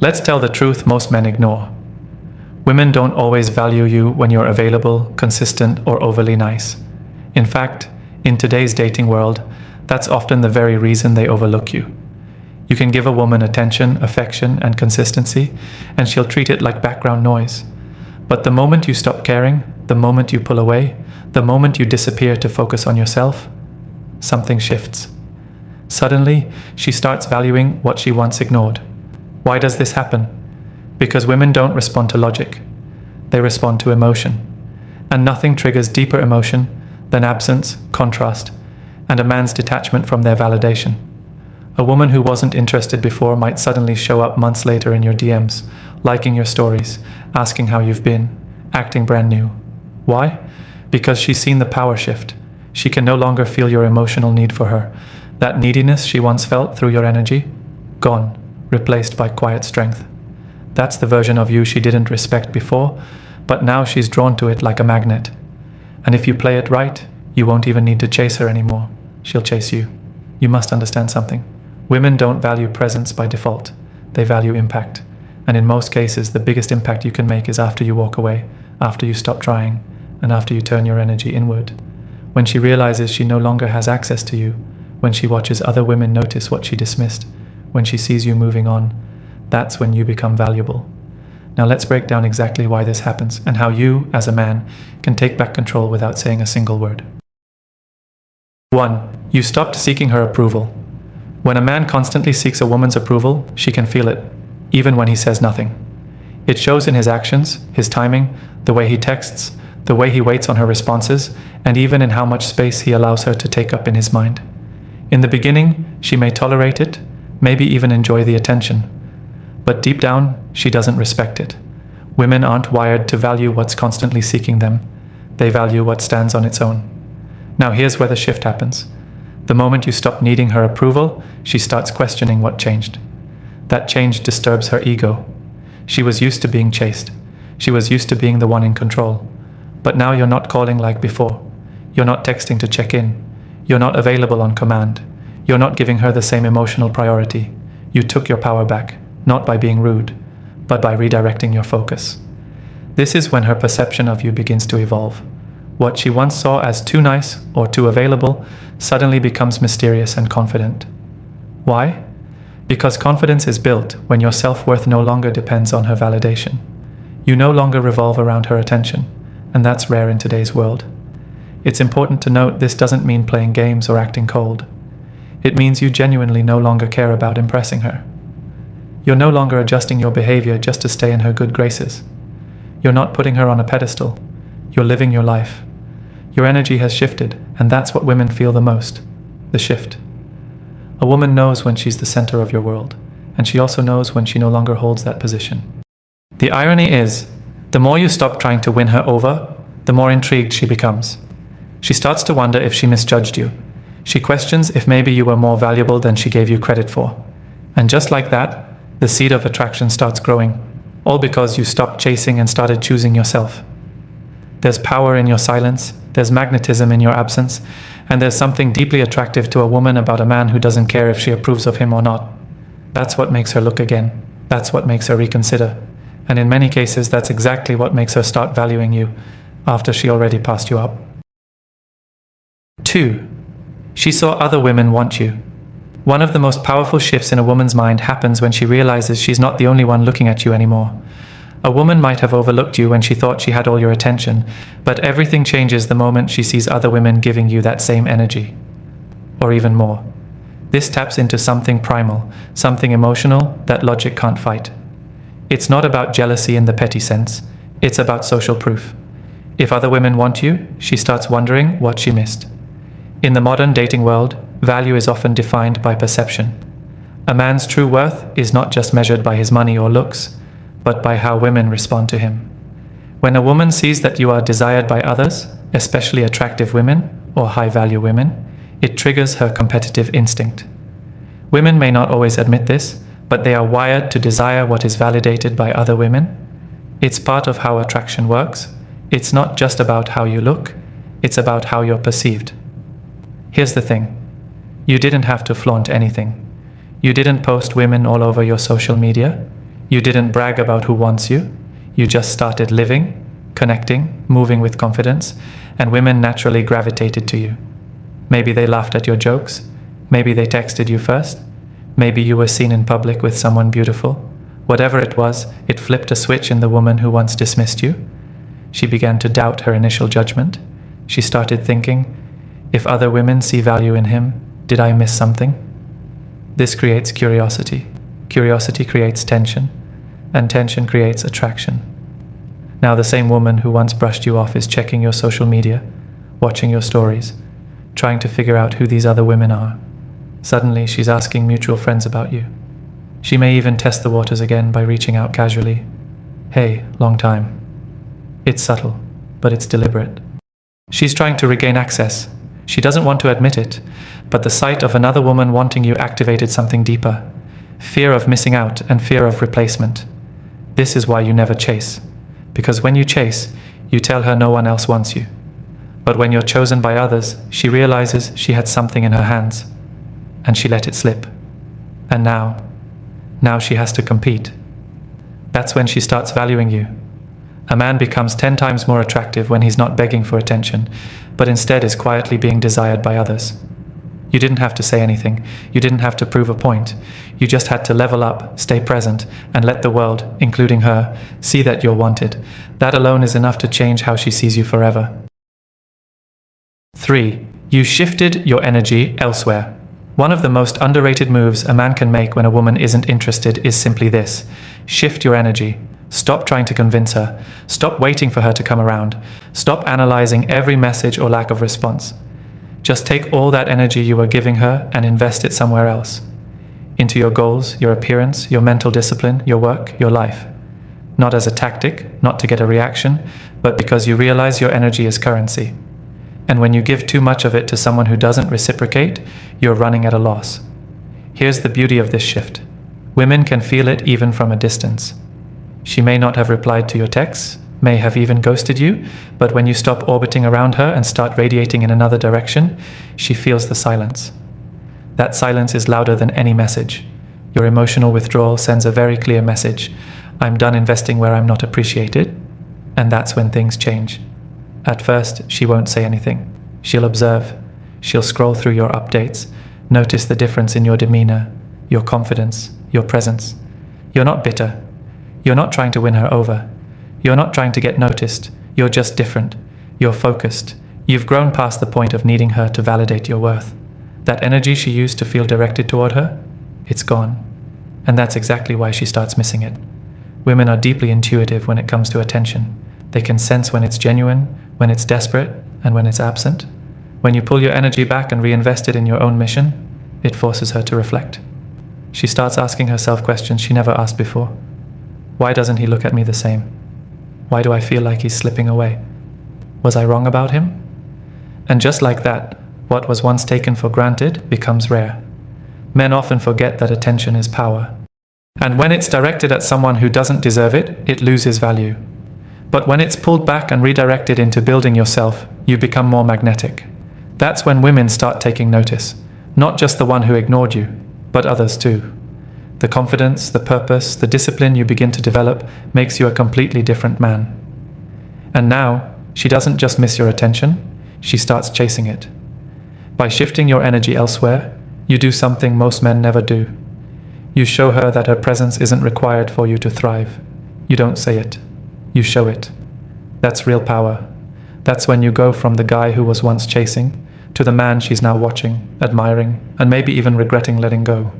Let's tell the truth most men ignore. Women don't always value you when you're available, consistent, or overly nice. In fact, in today's dating world, that's often the very reason they overlook you. You can give a woman attention, affection, and consistency, and she'll treat it like background noise. But the moment you stop caring, the moment you pull away, the moment you disappear to focus on yourself, something shifts. Suddenly, she starts valuing what she once ignored. Why does this happen? Because women don't respond to logic. They respond to emotion. And nothing triggers deeper emotion than absence, contrast, and a man's detachment from their validation. A woman who wasn't interested before might suddenly show up months later in your DMs, liking your stories, asking how you've been, acting brand new. Why? Because she's seen the power shift. She can no longer feel your emotional need for her. That neediness she once felt through your energy, gone, replaced by quiet strength. That's the version of you she didn't respect before, but now she's drawn to it like a magnet. And if you play it right, you won't even need to chase her anymore. She'll chase you. You must understand something. Women don't value presence by default. They value impact. And in most cases, the biggest impact you can make is after you walk away, after you stop trying, and after you turn your energy inward. When she realizes she no longer has access to you, when she watches other women notice what she dismissed, when she sees you moving on, that's when you become valuable. Now let's break down exactly why this happens and how you, as a man, can take back control without saying a single word. 1. You stopped seeking her approval. When a man constantly seeks a woman's approval, she can feel it, even when he says nothing. It shows in his actions, his timing, the way he texts, the way he waits on her responses, and even in how much space he allows her to take up in his mind. In the beginning, she may tolerate it, maybe even enjoy the attention. But deep down, she doesn't respect it. Women aren't wired to value what's constantly seeking them. They value what stands on its own. Now here's where the shift happens. The moment you stop needing her approval, she starts questioning what changed. That change disturbs her ego. She was used to being chased. She was used to being the one in control. But now you're not calling like before. You're not texting to check in. You're not available on command. You're not giving her the same emotional priority. You took your power back, not by being rude, but by redirecting your focus. This is when her perception of you begins to evolve. What she once saw as too nice or too available suddenly becomes mysterious and confident. Why? Because confidence is built when your self-worth no longer depends on her validation. You no longer revolve around her attention, and that's rare in today's world. It's important to note this doesn't mean playing games or acting cold. It means you genuinely no longer care about impressing her. You're no longer adjusting your behavior just to stay in her good graces. You're not putting her on a pedestal. You're living your life. Your energy has shifted, and that's what women feel the most, the shift. A woman knows when she's the center of your world, and she also knows when she no longer holds that position. The irony is, the more you stop trying to win her over, the more intrigued she becomes. She starts to wonder if she misjudged you. She questions if maybe you were more valuable than she gave you credit for. And just like that, the seed of attraction starts growing, all because you stopped chasing and started choosing yourself. There's power in your silence, there's magnetism in your absence, and there's something deeply attractive to a woman about a man who doesn't care if she approves of him or not. That's what makes her look again. That's what makes her reconsider. And in many cases, that's exactly what makes her start valuing you after she already passed you up. 2. She saw other women want you. One of the most powerful shifts in a woman's mind happens when she realizes she's not the only one looking at you anymore. A woman might have overlooked you when she thought she had all your attention, but everything changes the moment she sees other women giving you that same energy. Or even more. This taps into something primal, something emotional that logic can't fight. It's not about jealousy in the petty sense, it's about social proof. If other women want you, she starts wondering what she missed. In the modern dating world, value is often defined by perception. A man's true worth is not just measured by his money or looks, but by how women respond to him. When a woman sees that you are desired by others, especially attractive women or high-value women, it triggers her competitive instinct. Women may not always admit this, but they are wired to desire what is validated by other women. It's part of how attraction works. It's not just about how you look, it's about how you're perceived. Here's the thing. You didn't have to flaunt anything. You didn't post women all over your social media. You didn't brag about who wants you. You just started living, connecting, moving with confidence, and women naturally gravitated to you. Maybe they laughed at your jokes. Maybe they texted you first. Maybe you were seen in public with someone beautiful. Whatever it was, it flipped a switch in the woman who once dismissed you. She began to doubt her initial judgment. She started thinking, if other women see value in him, did I miss something? This creates curiosity. Curiosity creates tension, and tension creates attraction. Now the same woman who once brushed you off is checking your social media, watching your stories, trying to figure out who these other women are. Suddenly, she's asking mutual friends about you. She may even test the waters again by reaching out casually. Hey, long time. It's subtle, but it's deliberate. She's trying to regain access. She doesn't want to admit it, but the sight of another woman wanting you activated something deeper. Fear of missing out and fear of replacement. This is why you never chase. Because when you chase, you tell her no one else wants you. But when you're chosen by others, she realizes she had something in her hands, and she let it slip. And now she has to compete. That's when she starts valuing you. A man becomes 10 times more attractive when he's not begging for attention, but instead is quietly being desired by others. You didn't have to say anything. You didn't have to prove a point. You just had to level up, stay present, and let the world, including her, see that you're wanted. That alone is enough to change how she sees you forever. 3. You shifted your energy elsewhere. One of the most underrated moves a man can make when a woman isn't interested is simply this. Shift your energy. Stop trying to convince her. Stop waiting for her to come around. Stop analyzing every message or lack of response. Just take all that energy you were giving her and invest it somewhere else. Into your goals, your appearance, your mental discipline, your work, your life. Not as a tactic, not to get a reaction, but because you realize your energy is currency. And when you give too much of it to someone who doesn't reciprocate, you're running at a loss. Here's the beauty of this shift. Women can feel it even from a distance. She may not have replied to your texts, may have even ghosted you, but when you stop orbiting around her and start radiating in another direction, she feels the silence. That silence is louder than any message. Your emotional withdrawal sends a very clear message. I'm done investing where I'm not appreciated. And that's when things change. At first, she won't say anything. She'll observe. She'll scroll through your updates, notice the difference in your demeanor, your confidence, your presence. You're not bitter. You're not trying to win her over. You're not trying to get noticed. You're just different. You're focused. You've grown past the point of needing her to validate your worth. That energy she used to feel directed toward her, it's gone. And that's exactly why she starts missing it. Women are deeply intuitive when it comes to attention. They can sense when it's genuine, when it's desperate, and when it's absent. When you pull your energy back and reinvest it in your own mission, it forces her to reflect. She starts asking herself questions she never asked before. Why doesn't he look at me the same? Why do I feel like he's slipping away? Was I wrong about him? And just like that, what was once taken for granted becomes rare. Men often forget that attention is power. And when it's directed at someone who doesn't deserve it, it loses value. But when it's pulled back and redirected into building yourself, you become more magnetic. That's when women start taking notice. Not just the one who ignored you, but others too. The confidence, the purpose, the discipline you begin to develop makes you a completely different man. And now, she doesn't just miss your attention, she starts chasing it. By shifting your energy elsewhere, you do something most men never do. You show her that her presence isn't required for you to thrive. You don't say it. You show it. That's real power. That's when you go from the guy who was once chasing to the man she's now watching, admiring, and maybe even regretting letting go.